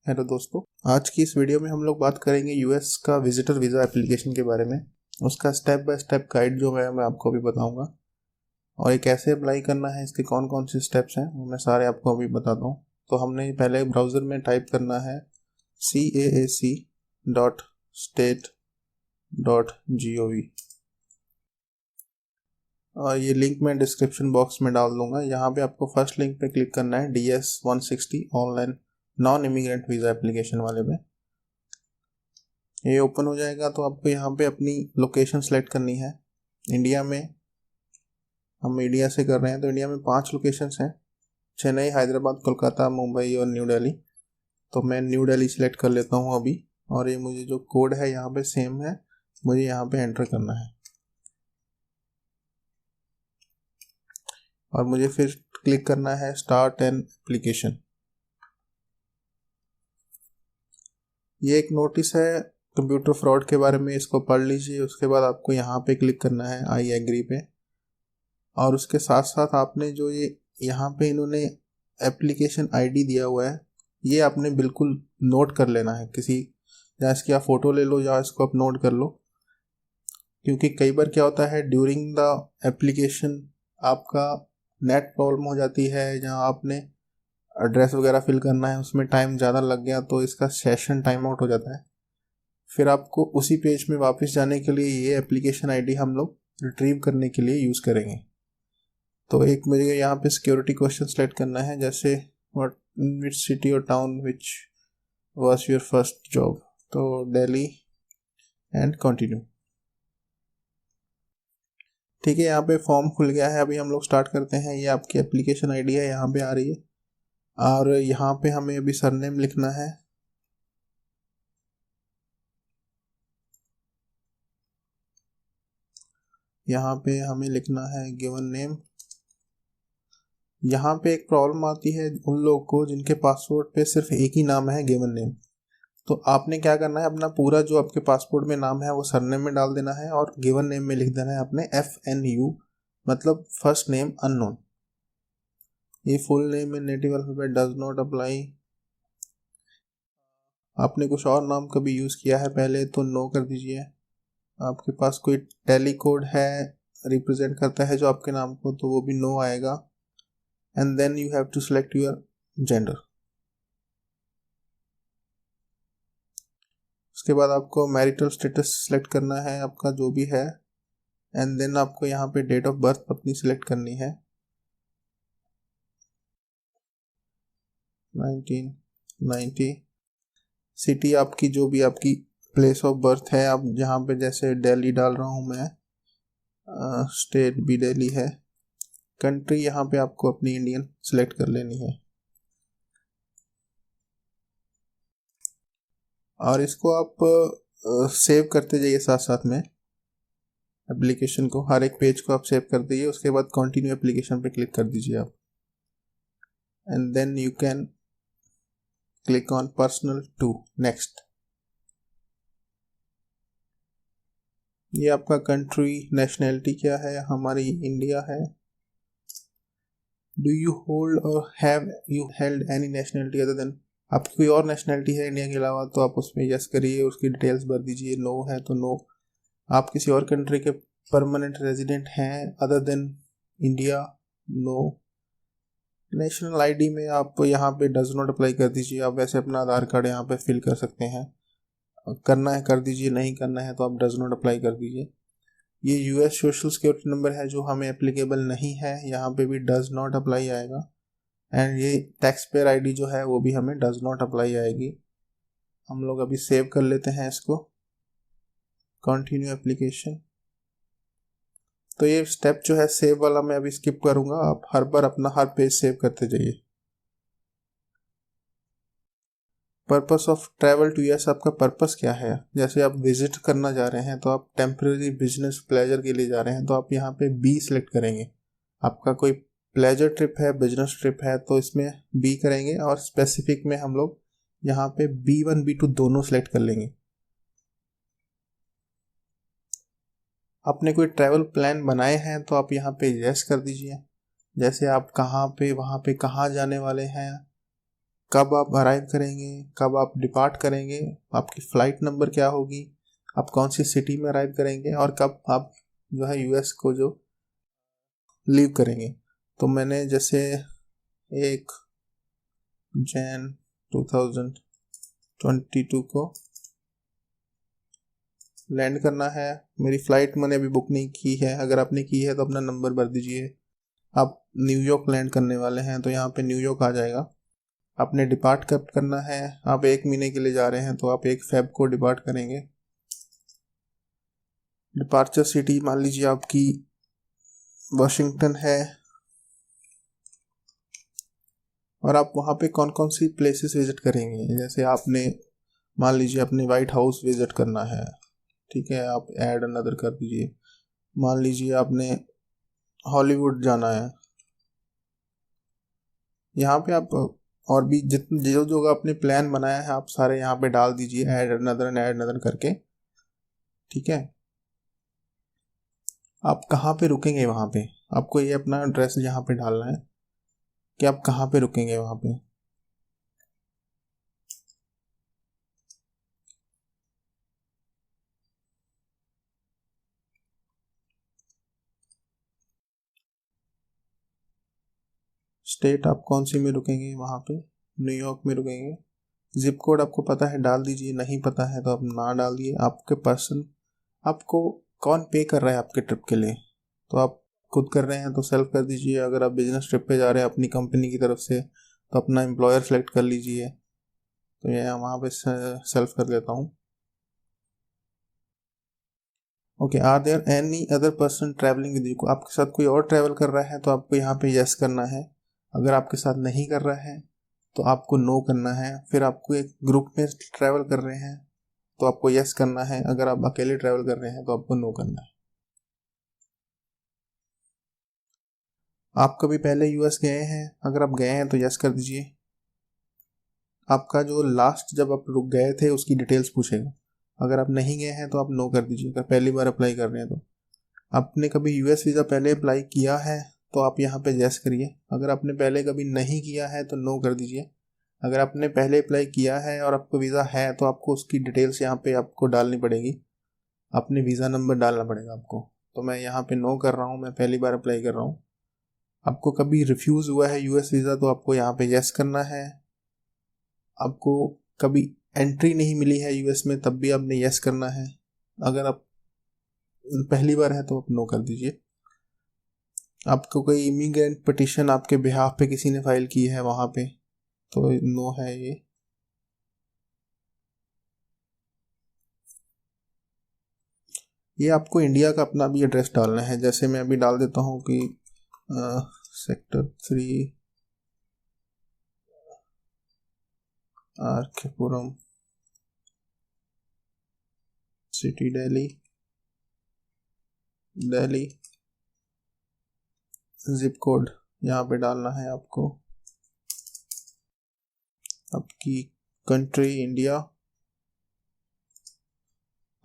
Hello दोस्तों, आज की इस वीडियो में हम लोग बात करेंगे यूएस का विजिटर वीज़ा एप्लीकेशन के बारे में। उसका स्टेप बाय स्टेप गाइड जो है मैं आपको अभी बताऊंगा और ये कैसे अप्लाई करना है, इसके कौन कौन से स्टेप्स हैं वो मैं सारे आपको अभी बताता हूँ। तो हमने पहले ब्राउज़र में टाइप करना है CAAC.state.gov और ये लिंक मैं डिस्क्रिप्शन बॉक्स में डाल दूंगा। यहाँ पे आपको फर्स्ट लिंक पे क्लिक करना है DS-160 online non immigrant visa application वाले में। ये ओपन हो जाएगा तो आपको यहाँ पे अपनी लोकेशन सेलेक्ट करनी है। इंडिया में हम इंडिया से कर रहे हैं तो इंडिया में 5 लोकेशंस हैं, चेन्नई, हैदराबाद, कोलकाता, मुंबई और न्यू दिल्ली। तो मैं न्यू दिल्ली सेलेक्ट कर लेता हूँ अभी, और ये मुझे जो कोड है यहाँ पे सेम है, मुझे यहाँ पे एंटर करना है और मुझे फिर क्लिक करना है स्टार्ट एन एप्लीकेशन। ये एक नोटिस है कंप्यूटर फ्रॉड के बारे में, इसको पढ़ लीजिए। उसके बाद आपको यहाँ पे क्लिक करना है आई एग्री पे, और उसके साथ साथ आपने जो ये यहाँ पे इन्होंने एप्लीकेशन आईडी दिया हुआ है ये आपने बिल्कुल नोट कर लेना है। किसी या इसकी आप फ़ोटो ले लो या इसको आप नोट कर लो, क्योंकि कई बार क्या होता है ड्यूरिंग द एप्लीकेशन आपका नेट प्रॉब्लम हो जाती है, जहाँ आपने एड्रेस वगैरह फिल करना है उसमें टाइम ज़्यादा लग गया तो इसका सेशन टाइम आउट हो जाता है। फिर आपको उसी पेज में वापस जाने के लिए ये एप्लीकेशन आईडी हम लोग रिट्रीव करने के लिए यूज़ करेंगे। तो एक मुझे यहाँ पे सिक्योरिटी क्वेश्चन सेलेक्ट करना है, जैसे व्हाट विच सिटी और town which was your first job, तो दिल्ली एंड कंटिन्यू। ठीक है, यहाँ पे फॉर्म खुल गया है। अभी हम लोग स्टार्ट करते हैं। ये आपकी एप्लीकेशन आईडी है, यहाँ पे आ रही है, और यहाँ पे हमें अभी सरनेम लिखना है। यहाँ पे हमें लिखना है गिवन नेम। यहाँ पे एक प्रॉब्लम आती है उन लोगों को जिनके पासपोर्ट पे सिर्फ एक ही नाम है गिवन नेम। तो आपने क्या करना है, अपना पूरा जो आपके पासपोर्ट में नाम है वो सरनेम में डाल देना है और गिवन नेम में लिख देना है अपने FNU, मतलब फर्स्ट नेम अननोन। ये full name in native alphabet does not apply. आपने कुछ और नाम कभी यूज़ किया है पहले तो नो कर दीजिए। आपके पास कोई टैली कोड है रिप्रेजेंट करता है जो आपके नाम को, तो वो भी नो आएगा। And then you have to select your gender. उसके बाद आपको मैरिटल स्टेटस सेलेक्ट करना है आपका जो भी है, एंड देन आपको यहाँ पे डेट ऑफ बर्थ अपनी सिलेक्ट करनी है 1990। सिटी आपकी जो भी आपकी प्लेस ऑफ बर्थ है, आप जहाँ पे, जैसे दिल्ली डाल रहा हूँ मैं, स्टेट भी दिल्ली है। कंट्री यहाँ पे आपको अपनी इंडियन सेलेक्ट कर लेनी है, और इसको आप सेव करते जाइए साथ साथ में एप्लीकेशन को। हर एक पेज को आप सेव कर दीजिए। उसके बाद कंटिन्यू एप्लीकेशन पे क्लिक कर दीजिए आप, and then you can click on personal to next. ये आपका कंट्री नेशनैलिटी क्या है, हमारी इंडिया है। Do you hold or have you held any nationality other than, आपकी कोई और नेशनैलिटी है इंडिया के अलावा तो आप उसमें यस करिए, उसकी डिटेल्स भर दीजिए। नो है तो नो। आप किसी और कंट्री के परमानेंट रेजिडेंट हैं other than India, no. National ID में आप यहाँ पे डज नॉट अप्लाई कर दीजिए। आप वैसे अपना आधार कार्ड यहाँ पे फिल कर सकते हैं, करना है कर दीजिए, नहीं करना है तो आप डज नॉट अप्लाई कर दीजिए। ये यूएस सोशल सिक्योरिटी नंबर है जो हमें एप्लीकेबल नहीं है, यहाँ पे भी डज नॉट अप्लाई आएगा। एंड ये टैक्स पेयर आईडी जो है वो भी हमें डज नॉट अप्लाई आएगी। हम लोग अभी सेव कर लेते हैं इसको, कंटिन्यू एप्लीकेशन। तो ये स्टेप जो है सेव वाला मैं अभी स्किप करूंगा, आप हर बार अपना हर पेज सेव करते जाइए। Purpose of travel to US, आपका पर्पस क्या है। जैसे आप विजिट करना जा रहे हैं तो आप टेम्परेरी बिजनेस प्लेजर के लिए जा रहे हैं तो आप यहाँ पे बी सिलेक्ट करेंगे। आपका कोई प्लेजर ट्रिप है, बिजनेस ट्रिप है तो इसमें बी करेंगे, और स्पेसिफिक में हम लोग यहाँ पे B1 B2 दोनों सेलेक्ट कर लेंगे। आपने कोई ट्रैवल प्लान बनाए हैं तो आप यहाँ पे यस कर दीजिए। जैसे आप कहाँ पे, वहाँ पे कहाँ जाने वाले हैं, कब आप अराइव करेंगे, कब आप डिपार्ट करेंगे, आपकी फ़्लाइट नंबर क्या होगी, आप कौन सी सिटी में अराइव करेंगे, और कब आप जो है यूएस को जो लीव करेंगे। तो मैंने जैसे 1 जनवरी 2022 को लैंड करना है। मेरी फ़्लाइट मैंने अभी बुक नहीं की है, अगर आपने की है तो अपना नंबर भर दीजिए। आप न्यूयॉर्क लैंड करने वाले हैं तो यहाँ पे न्यूयॉर्क आ जाएगा। आपने डिपार्ट कब करना है, आप 1 महीने के लिए जा रहे हैं तो आप 1 फेब को डिपार्ट करेंगे। डिपार्चर सिटी मान लीजिए आपकी वाशिंगटन है, और आप वहाँ पे कौन कौन सी प्लेसेस विजिट करेंगे। जैसे आपने मान लीजिए अपने वाइट हाउस विजिट करना है, ठीक है, आप ऐड अनदर कर दीजिए। मान लीजिए आपने हॉलीवुड जाना है, यहाँ पे आप और भी जितने जो जो आपने प्लान बनाया है आप सारे यहाँ पे डाल दीजिए, ऐड अनदर करके, ठीक है। आप कहाँ पे रुकेंगे वहाँ पे, आपको ये अपना एड्रेस यहाँ पे डालना है कि आप कहाँ पे रुकेंगे वहाँ पे। स्टेट आप कौन सी में रुकेंगे वहाँ पे, न्यूयॉर्क में रुकेंगे। जिप कोड आपको पता है डाल दीजिए, नहीं पता है तो आप ना डाल दिए। आपके पर्सन, आपको कौन पे कर रहा है आपके ट्रिप के लिए, तो आप खुद कर रहे हैं तो सेल्फ कर दीजिए। अगर आप बिजनेस ट्रिप पे जा रहे हैं अपनी कंपनी की तरफ से तो अपना एम्प्लॉयर सेलेक्ट कर लीजिए। तो ये वहाँ पे सेल्फ कर लेता हूँ। Okay, are there any other person travelling with you, आपके साथ कोई और ट्रैवल कर रहा है तो आपको यहाँ पे यस करना है। अगर आपके साथ नहीं कर रहा है तो आपको नो करना है। फिर आपको एक ग्रुप में ट्रैवल कर रहे हैं तो आपको यस करना है। अगर आप अकेले ट्रैवल कर रहे हैं तो आपको नो करना है। आप कभी पहले यूएस गए हैं, अगर आप गए हैं तो यस कर दीजिए। आपका जो लास्ट जब आप रुक गए थे उसकी डिटेल्स पूछेगा। अगर आप नहीं गए हैं तो आप नो कर दीजिए। अगर पहली बार अप्लाई कर रहे हैं तो आपने कभी यूएस वीज़ा पहले अप्लाई किया है तो आप यहाँ पे यस करिए। अगर आपने पहले कभी नहीं किया है तो नो कर दीजिए। अगर आपने पहले अप्लाई किया है और आपको वीज़ा है तो आपको उसकी डिटेल्स यहाँ पे आपको डालनी पड़ेगी, अपने वीज़ा नंबर डालना पड़ेगा आपको। तो मैं यहाँ पे नो कर रहा हूँ, मैं पहली बार अप्लाई कर रहा हूँ। आपको कभी रिफ्यूज़ हुआ है यूएस वीज़ा तो आपको यहाँ पे यस करना है। आपको कभी एंट्री नहीं मिली है यूएस में तब भी आपने यस करना है। अगर आप पहली बार है तो आप नो कर दीजिए। आपको कोई इमिग्रेंट पिटिशन आपके बिहाफ पे किसी ने फाइल की है वहाँ पे तो नो है ये। ये आपको इंडिया का अपना भी एड्रेस डालना है। जैसे मैं अभी डाल देता हूँ कि sector 3 RK Puram city Delhi, zip code यहाँ पे डालना है आपको। आपकी कंट्री इंडिया।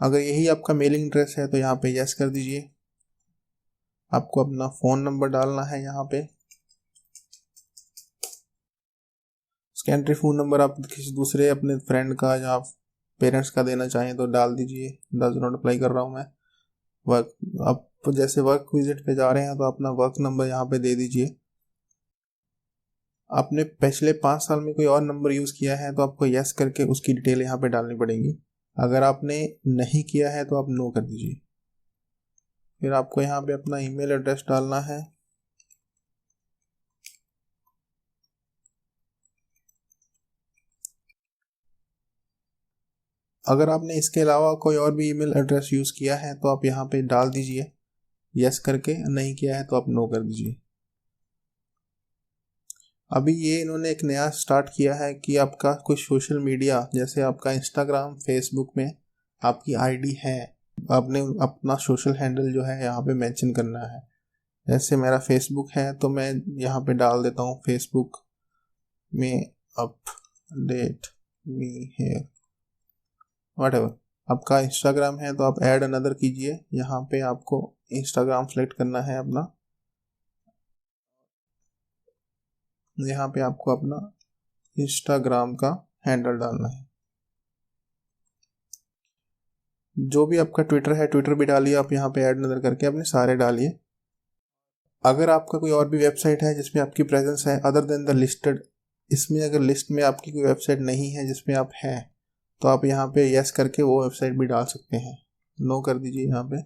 अगर यही आपका मेलिंग एड्रेस है तो यहाँ पे यस कर दीजिए। आपको अपना फ़ोन नंबर डालना है यहाँ पे। कंट्री फ़ोन नंबर आप किसी दूसरे अपने फ्रेंड का या पेरेंट्स का देना चाहें तो डाल दीजिए। डज नॉट अप्लाई कर रहा हूँ मैं। वर्क, आप जैसे वर्क विजिट पे जा रहे हैं तो अपना वर्क नंबर यहाँ पे दे दीजिए। आपने पिछले 5 साल में कोई और नंबर यूज़ किया है तो आपको यस करके उसकी डिटेल यहाँ पे डालनी पड़ेगी। अगर आपने नहीं किया है तो आप नो कर दीजिए। फिर आपको यहाँ पे अपना ईमेल एड्रेस डालना है। अगर आपने इसके अलावा कोई और भी ईमेल एड्रेस यूज़ किया है तो आप यहाँ पे डाल दीजिए यस करके, नहीं किया है तो आप नो कर दीजिए। अभी ये इन्होंने एक नया स्टार्ट किया है कि आपका कोई सोशल मीडिया जैसे आपका इंस्टाग्राम फेसबुक में आपकी आईडी है, आपने अपना सोशल हैंडल जो है यहाँ पे मेंशन करना है। जैसे मेरा फेसबुक है तो मैं यहाँ पे डाल देता हूँ फेसबुक में अपडेट मी हेयर वट। आपका इंस्टाग्राम है तो आप ऐड अनदर कीजिए। यहाँ पे आपको इंस्टाग्राम सेलेक्ट करना है अपना। यहाँ पे आपको अपना इंस्टाग्राम का हैंडल डालना है। जो भी आपका ट्विटर है, ट्विटर भी डालिए आप यहाँ पे ऐड नजर करके, अपने सारे डालिए। अगर आपका कोई और भी वेबसाइट है जिसमें आपकी प्रेजेंस है अदर देन द लिस्टेड, इसमें अगर लिस्ट में आपकी कोई वेबसाइट नहीं है जिसमें आप हैं, तो आप यहाँ पे यस करके वो वेबसाइट भी डाल सकते हैं। नो कर दीजिए यहाँ पे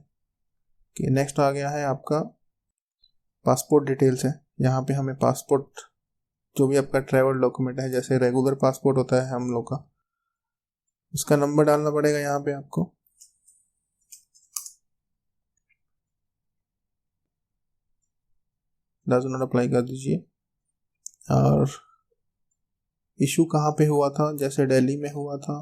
कि नेक्स्ट आ गया है आपका पासपोर्ट डिटेल्स है। यहाँ पे हमें पासपोर्ट, जो भी आपका ट्रैवल डॉक्यूमेंट है, जैसे रेगुलर पासपोर्ट होता है हम लोग का, उसका नंबर डालना पड़ेगा यहाँ पे आपको। डज नॉट अप्लाई कर दीजिए। और इशू कहाँ पे हुआ था, जैसे दिल्ली में हुआ था,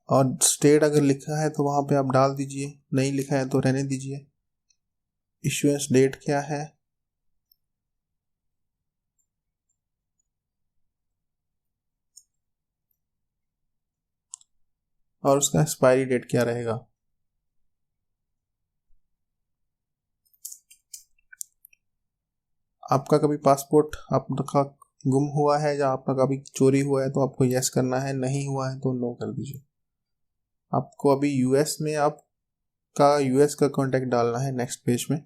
और स्टेट अगर लिखा है तो वहाँ पे आप डाल दीजिए, नहीं लिखा है तो रहने दीजिए। इशुएंस डेट क्या है, और उसका एक्सपायरी डेट क्या रहेगा। आपका कभी पासपोर्ट आपका गुम हुआ है या आपका कभी चोरी हुआ है तो आपको यस करना है, नहीं हुआ है तो नो कर दीजिए। आपको अभी यूएस में आपका यूएस का कांटेक्ट डालना है नेक्स्ट पेज में।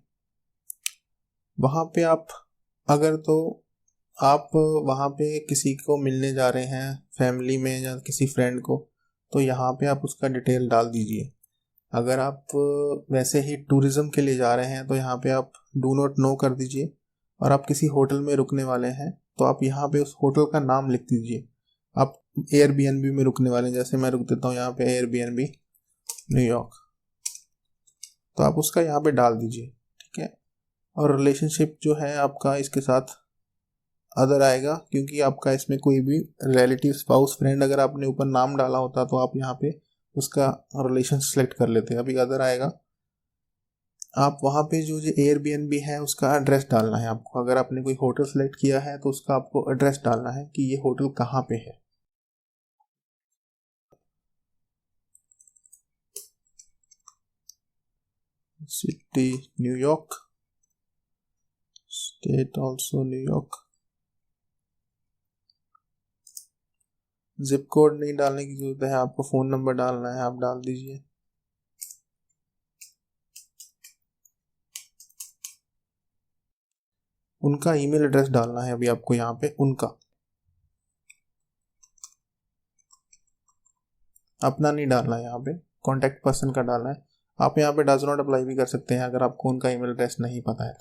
वहाँ पे आप अगर तो आप वहाँ पे किसी को मिलने जा रहे हैं फैमिली में या किसी फ्रेंड को, तो यहाँ पे आप उसका डिटेल डाल दीजिए। अगर आप वैसे ही टूरिज्म के लिए जा रहे हैं तो यहाँ पे आप डू नॉट नो कर दीजिए। और आप किसी होटल में रुकने वाले हैं तो आप यहाँ पे उस होटल का नाम लिख दीजिए। आप एयरबीएनबी में रुकने वाले हैं, जैसे मैं रुक देता हूँ यहाँ पे एयरबीएनबी न्यूयॉर्क, तो आप उसका यहाँ पे डाल दीजिए, ठीक है। और रिलेशनशिप जो है आपका इसके साथ अदर आएगा, क्योंकि आपका इसमें कोई भी रिलेटिव, स्पाउस, फ्रेंड अगर आपने ऊपर नाम डाला होता तो आप यहाँ पे उसका रिलेशन सेलेक्ट कर लेते। अभी अदर आएगा। आप वहाँ पे जो एयरबीएनबी है उसका एड्रेस डालना है आपको। अगर आपने कोई होटल सेलेक्ट किया है तो उसका आपको एड्रेस डालना है कि ये होटल कहाँ पे है। City New York, state also New York. Zip code नहीं डालने की जरूरत है, आपको फ़ोन नंबर डालना है, आप डाल दीजिए। उनका ईमेल एड्रेस डालना है अभी आपको यहाँ पे, उनका, अपना नहीं डालना है यहाँ पे, कॉन्टैक्ट पर्सन का डालना है। आप यहाँ पे डज नॉट अप्लाई भी कर सकते हैं अगर आपको उनका ईमेल एड्रेस नहीं पता है।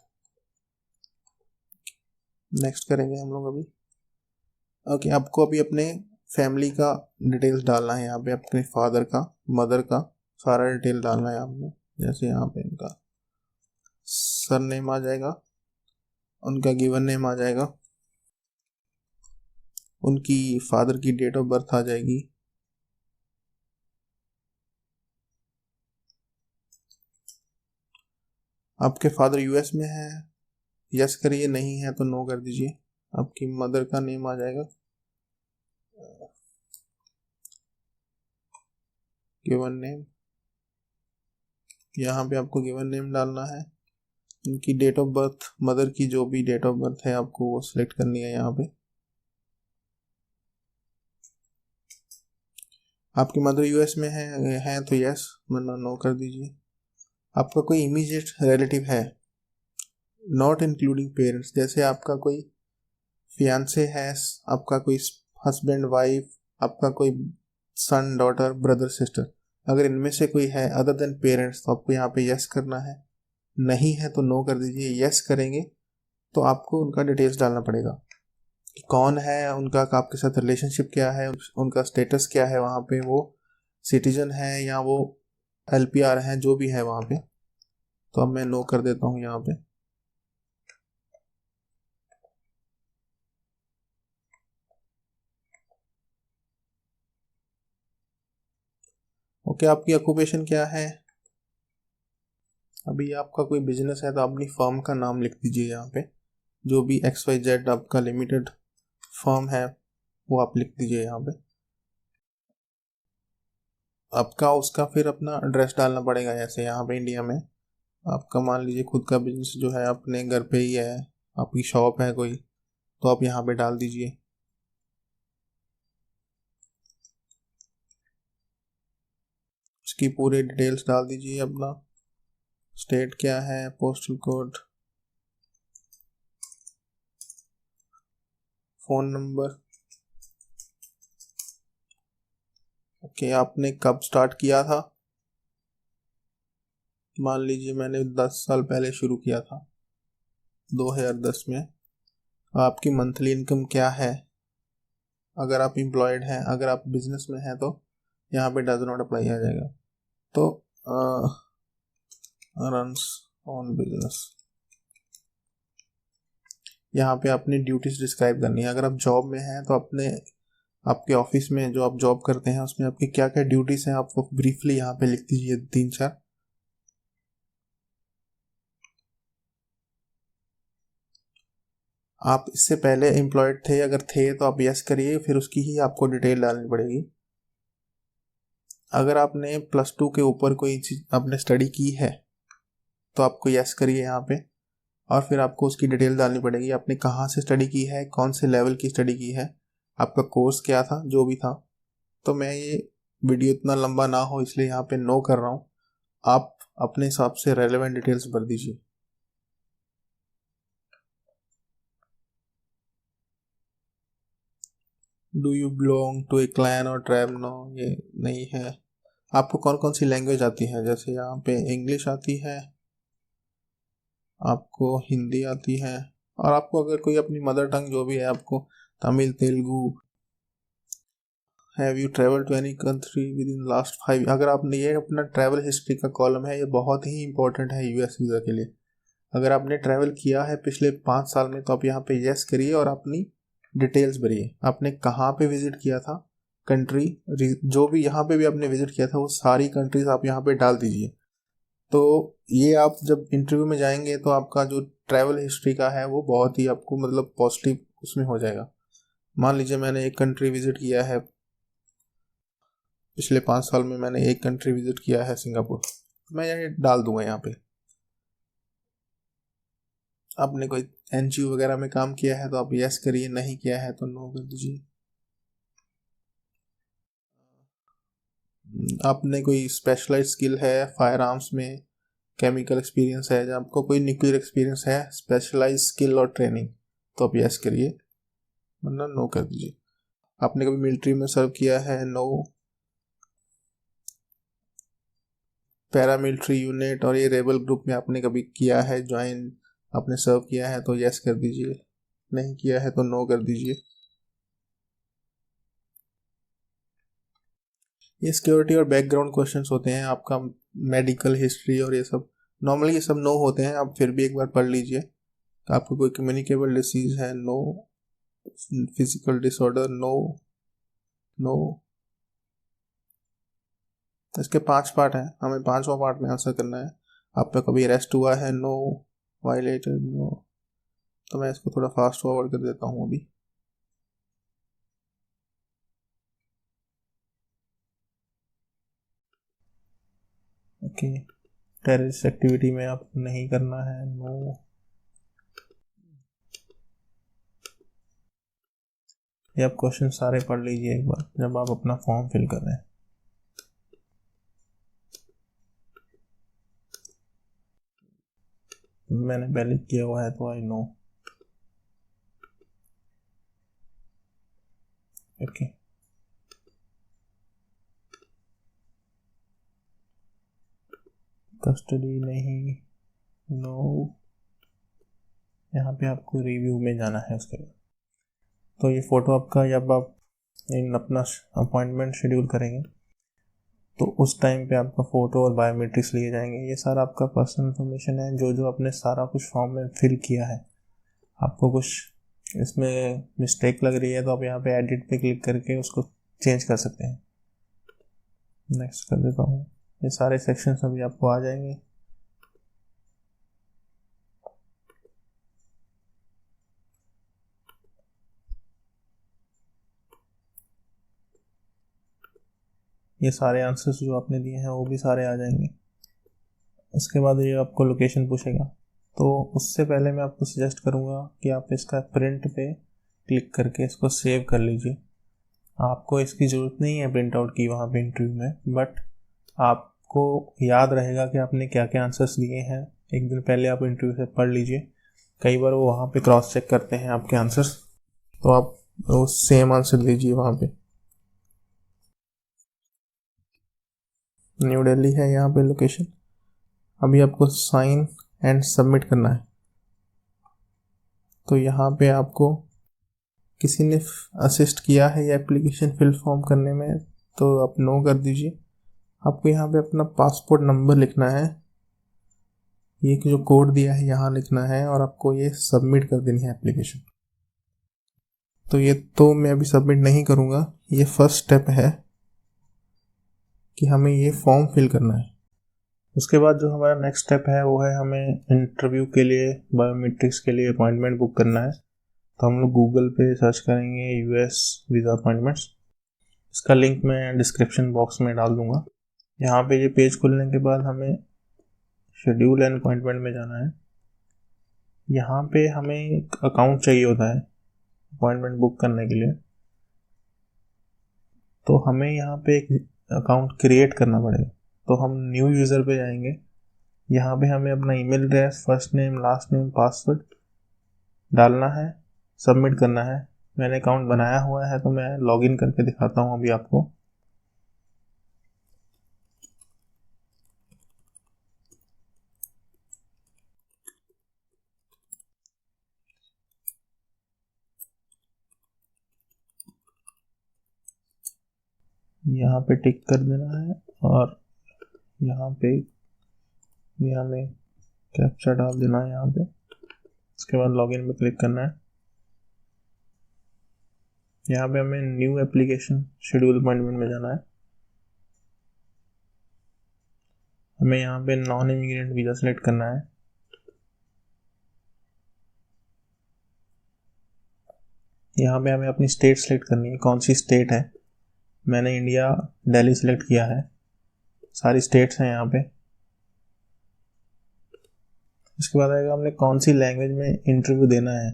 नेक्स्ट करेंगे हम लोग अभी। ओके, आपको अभी अपने फैमिली का डिटेल्स डालना है यहाँ पे, अपने फादर का, मदर का सारा डिटेल डालना है आपने। जैसे यहाँ पे इनका सर नेम आ जाएगा, उनका गिवन नेम आ जाएगा, उनकी फादर की डेट ऑफ बर्थ आ जाएगी, आपके फादर यूएस में है, यस करिए, नहीं है तो नो कर दीजिए। आपकी मदर का नेम आ जाएगा, गिवन नेम, यहाँ पे आपको गिवन नेम डालना है। उनकी डेट ऑफ बर्थ, मदर की जो भी डेट ऑफ बर्थ है आपको वो सिलेक्ट करनी है यहाँ पे। आपकी मदर यूएस में है तो यस, वरना नो कर दीजिए। आपका कोई इमीडिएट रिलेटिव है, नॉट इंक्लूडिंग पेरेंट्स, जैसे आपका कोई फियांसे है, आपका कोई हस्बैंड वाइफ, आपका कोई सन डॉटर ब्रदर सिस्टर, अगर इनमें से कोई है अदर देन पेरेंट्स तो आपको यहाँ पे यस करना है, नहीं है तो नो कर दीजिए। यस करेंगे तो आपको उनका डिटेल्स डालना पड़ेगा कि कौन है उनका, आपके साथ रिलेशनशिप क्या है, उनका स्टेटस क्या है, वहाँ पे वो सिटीजन है या वो एलपीआर है, जो भी है वहाँ पे। तो अब मैं नो कर देता हूँ यहाँ पे। ओके, आपकी ऑक्यूपेशन क्या है। अभी आपका कोई बिजनेस है तो अपनी फर्म का नाम लिख दीजिए यहाँ पे, जो भी XYZ आपका लिमिटेड फर्म है वो आप लिख दीजिए यहाँ पे। आपका उसका फिर अपना एड्रेस डालना पड़ेगा, जैसे यहाँ पे इंडिया में आपका मान लीजिए खुद का बिजनेस जो है अपने घर पे ही है, आपकी शॉप है कोई, तो आप यहाँ पे डाल दीजिए। इसकी पूरी डिटेल्स डाल दीजिए, अपना स्टेट क्या है, postal code, phone number. Okay, आपने कब स्टार्ट किया था? मान लीजिए मैंने 10 साल पहले शुरू किया था, 2010 में। आपकी मंथली इनकम क्या है? अगर आप एम्प्लॉयड हैं, अगर आप बिजनेस में हैं तो यहाँ पे डज नॉट अप्लाई आ जाएगा। तो रन्स ऑन बिजनेस, यहाँ पे अपनी ड्यूटीज डिस्क्राइब करनी है। अगर आप जॉब में हैं तो अपने आपके ऑफिस में जो आप जॉब करते हैं उसमें आपकी क्या क्या ड्यूटीज हैं आपको ब्रीफली यहाँ पे लिख दीजिए, 3-4। आप इससे पहले एम्प्लॉयड थे, अगर थे तो आप यस करिए, फिर उसकी ही आपको डिटेल डालनी पड़ेगी। अगर आपने +2 के ऊपर कोई चीज आपने स्टडी की है तो आपको यस करिए यहाँ पे, और फिर आपको उसकी डिटेल डालनी पड़ेगी। आपने कहाँ से स्टडी की है, कौन से लेवल की स्टडी की है, आपका कोर्स क्या था, जो भी था। तो मैं ये वीडियो इतना लंबा ना हो इसलिए यहाँ पे नो कर रहा हूँ। आप अपने हिसाब से रेलेवेंट डिटेल्स भर दीजिए। Do you belong to a clan or tribe? No, ये नहीं है। आपको कौन कौन सी लैंग्वेज आती है? जैसे यहाँ पे इंग्लिश आती है, आपको हिंदी आती है, और आपको अगर कोई अपनी मदर टंग जो भी है, आपको Tamil, Telugu. Have you travel to any country within last 5? अगर आपने, ये अपना ट्रैवल हिस्ट्री का कॉलम है, ये बहुत ही इंपॉर्टेंट है यूएस वीज़ा के लिए। अगर आपने ट्रैवल किया है पिछले 5 साल में तो आप यहाँ पे यस करिए और अपनी डिटेल्स भरिए। आपने कहाँ पे विजिट किया था, कंट्री, जो भी यहाँ पे भी आपने विजिट किया था वो सारी कंट्रीज आप यहाँ पे डाल दीजिए। तो ये आप जब इंटरव्यू में जाएंगे तो आपका जो ट्रैवल हिस्ट्री का है वो बहुत ही आपको मतलब पॉजिटिव उसमें हो जाएगा। मान लीजिए मैंने एक कंट्री विजिट किया है, पिछले 5 साल में मैंने एक कंट्री विजिट किया है, सिंगापुर, मैं ये डाल दूंगा यहाँ पे। आपने कोई एनजीओ वगैरह में काम किया है तो आप यस करिए, नहीं किया है तो नो कर दीजिए। आपने कोई स्पेशलाइज स्किल है फायर आर्म्स में, केमिकल एक्सपीरियंस है, जब आपको कोई न्यूक्लियर एक्सपीरियंस है, स्पेशलाइज स्किल और ट्रेनिंग, तो आप यस करिए, वरना नो कर दीजिए। आपने कभी मिलिट्री में सर्व किया है? नो। पैरामिलिट्री यूनिट और ये रेबल ग्रुप में आपने कभी किया है ज्वाइन, आपने सर्व किया है तो यस कर दीजिए, नहीं किया है तो नो कर दीजिए। ये सिक्योरिटी और बैकग्राउंड क्वेश्चंस होते हैं, आपका मेडिकल हिस्ट्री और ये सब, नॉर्मली ये सब नो होते हैं, आप फिर भी एक बार पढ़ लीजिए। आपको कोई कम्युनिकेबल डिसीज है? No. Physical disorder? No. No. इसके 5 पार्ट हैं, हमें 5वां पार्ट में आंसर करना है। आपका कभी अरेस्ट हुआ है? नो। वायलेटेड? नो। तो मैं इसको थोड़ा फास्ट फॉरवर्ड कर देता हूँ अभी। ओके, टेररिस्ट एक्टिविटी में आप नहीं करना है? नो। ये आप क्वेश्चन सारे पढ़ लीजिए एक बार जब आप अपना फॉर्म फिल कर रहे हैं। मैंने पहले किया हुआ है तो आई नो। ओके, कस्टडी नहीं, नो। यहाँ पे आपको रिव्यू में जाना है उसके बाद। तो ये फ़ोटो आपका, जब आप इन अपना अपॉइंटमेंट शेड्यूल करेंगे तो उस टाइम पे आपका फ़ोटो और बायोमेट्रिक्स लिए जाएंगे। ये सारा आपका पर्सनल इन्फॉर्मेशन है, जो जो आपने सारा कुछ फॉर्म में फिल किया है। आपको कुछ इसमें मिस्टेक लग रही है तो आप यहाँ पे एडिट पे क्लिक करके उसको चेंज कर सकते हैं। नेक्स्ट कर देता हूँ। ये सारे सेक्शंस अभी आपको आ जाएंगे। ये सारे आंसर्स जो आपने दिए हैं वो भी सारे आ जाएंगे। उसके बाद ये आपको लोकेशन पूछेगा, तो उससे पहले मैं आपको सजेस्ट करूँगा कि आप इसका प्रिंट पे क्लिक करके इसको सेव कर लीजिए। आपको इसकी ज़रूरत नहीं है प्रिंट आउट की वहाँ पे इंटरव्यू में, बट आप आपको याद रहेगा कि आपने क्या क्या आंसर्स दिए हैं। एक दिन पहले आप इंटरव्यू से पढ़ लीजिए, कई बार वो वहाँ पे क्रॉस चेक करते हैं आपके आंसर्स, तो आप वो सेम आंसर दीजिए वहाँ पे। न्यू दिल्ली है यहाँ पे लोकेशन। अभी आपको साइन एंड सबमिट करना है, तो यहाँ पे आपको किसी ने असिस्ट किया है ये एप्लीकेशन फिल फॉर्म करने में, तो आप नो कर दीजिए। आपको यहाँ पे अपना पासपोर्ट नंबर लिखना है, ये जो कोड दिया है यहाँ लिखना है, और आपको ये सबमिट कर देनी है एप्लीकेशन। तो ये तो मैं अभी सबमिट नहीं करूँगा, ये फर्स्ट स्टेप है कि हमें ये फॉर्म फिल करना है। उसके बाद जो हमारा नेक्स्ट स्टेप है वो है हमें इंटरव्यू के लिए बायोमेट्रिक्स के लिए अपॉइंटमेंट बुक करना है। तो हम लोग गूगल पे सर्च करेंगे यूएस वीज़ा अपॉइंटमेंट्स, इसका लिंक मैं डिस्क्रिप्शन बॉक्स में डाल दूँगा। यहाँ पे ये पेज खुलने के बाद हमें शेड्यूल एंड अपॉइंटमेंट में जाना है। यहाँ पे हमें एक अकाउंट चाहिए होता है अपॉइंटमेंट बुक करने के लिए, तो हमें यहाँ पे एक अकाउंट क्रिएट करना पड़ेगा। तो हम न्यू यूज़र पे जाएंगे, यहाँ पे हमें अपना email address, first name, last name, password डालना है, सबमिट करना है। मैंने अकाउंट बनाया हुआ है तो मैं लॉगिन करके दिखाता हूँ अभी आपको। यहाँ पे टिक कर देना है और यहाँ पे ये हमें कैप्चा डाल देना है यहाँ पे। उसके बाद लॉगिन पे क्लिक करना है। यहाँ पे हमें न्यू एप्लीकेशन शेड्यूल अपॉइंटमेंट में जाना है। हमें यहाँ पे नॉन इमिग्रेंट वीज़ा सेलेक्ट करना है। यहाँ पे हमें अपनी स्टेट सेलेक्ट करनी है, कौन सी स्टेट है। मैंने इंडिया दिल्ली सेलेक्ट किया है, सारी स्टेट्स हैं यहाँ पे। इसके बाद आएगा हमने कौन सी लैंग्वेज में इंटरव्यू देना है,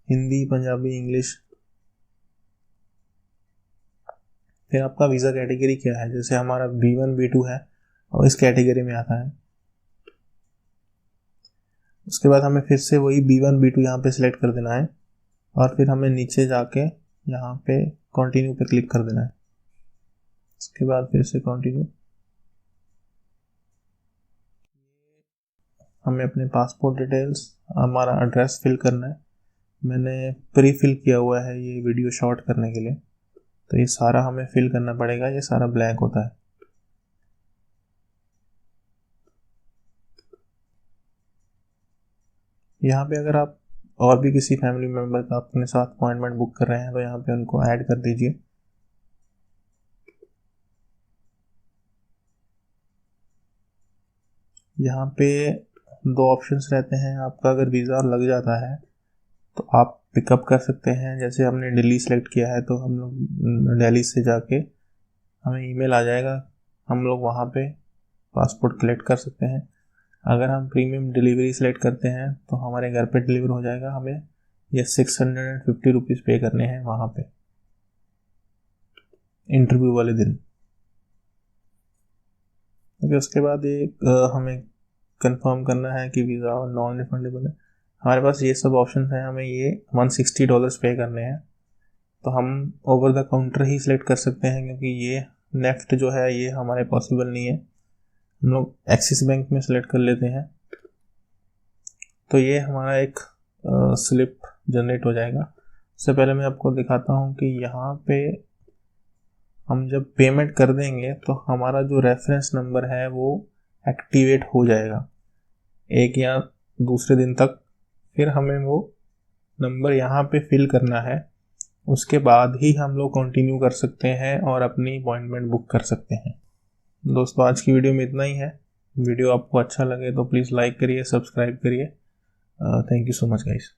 हिंदी, पंजाबी, इंग्लिश। फिर आपका वीज़ा कैटेगरी क्या है, जैसे हमारा B1 B2 है और इस कैटेगरी में आता है। उसके बाद हमें फिर से वही B1 B2 यहाँ पे सिलेक्ट कर देना है और फिर हमें नीचे जाके यहाँ पे कंटिन्यू पे क्लिक कर देना है। उसके बाद फिर से कंटिन्यू। हमें अपने पासपोर्ट डिटेल्स, हमारा एड्रेस फिल करना है। मैंने प्री फिल किया हुआ है ये वीडियो शॉर्ट करने के लिए, तो ये सारा हमें फिल करना पड़ेगा। ये सारा ब्लैंक होता है। यहाँ पे अगर आप और भी किसी फैमिली मेम्बर का अपने साथ अपॉइंटमेंट बुक कर रहे हैं तो यहाँ पे उनको ऐड कर दीजिए। यहाँ पे दो ऑप्शंस रहते हैं आपका, अगर वीज़ा लग जाता है तो आप पिकअप कर सकते हैं। जैसे हमने दिल्ली सेलेक्ट किया है तो हम लोग दिल्ली से जाके हमें ईमेल आ जाएगा, हम लोग वहाँ पे पासपोर्ट कलेक्ट कर सकते हैं। अगर हम प्रीमियम डिलीवरी सेलेक्ट करते हैं तो हमारे घर पे डिलीवर हो जाएगा। हमें ये 650 रुपीज़ पे करने हैं वहाँ पे इंटरव्यू वाले दिन। ओके, उसके बाद ये हमें कंफर्म करना है कि वीज़ा नॉन रिफंडेबल है। हमारे पास ये सब ऑप्शन हैं, हमें ये $160 पे करने हैं। तो हम over the counter he select कर सकते हैं क्योंकि ये नेफ्ट जो है ये हमारे पॉसिबल नहीं है। हम लोग एक्सिस बैंक में सेलेक्ट कर लेते हैं। तो ये हमारा एक स्लिप जनरेट हो जाएगा। उससे पहले मैं आपको दिखाता हूँ कि यहाँ पे हम जब पेमेंट कर देंगे तो हमारा जो रेफरेंस नंबर है वो एक्टिवेट हो जाएगा एक या दूसरे दिन तक। फिर हमें वो नंबर यहाँ पे फिल करना है, उसके बाद ही हम लोग कंटिन्यू कर सकते हैं और अपनी अपॉइंटमेंट बुक कर सकते हैं। दोस्तों, आज की वीडियो में इतना ही है। वीडियो आपको अच्छा लगे तो प्लीज़ लाइक करिए, सब्सक्राइब करिए। Thank you so much guys.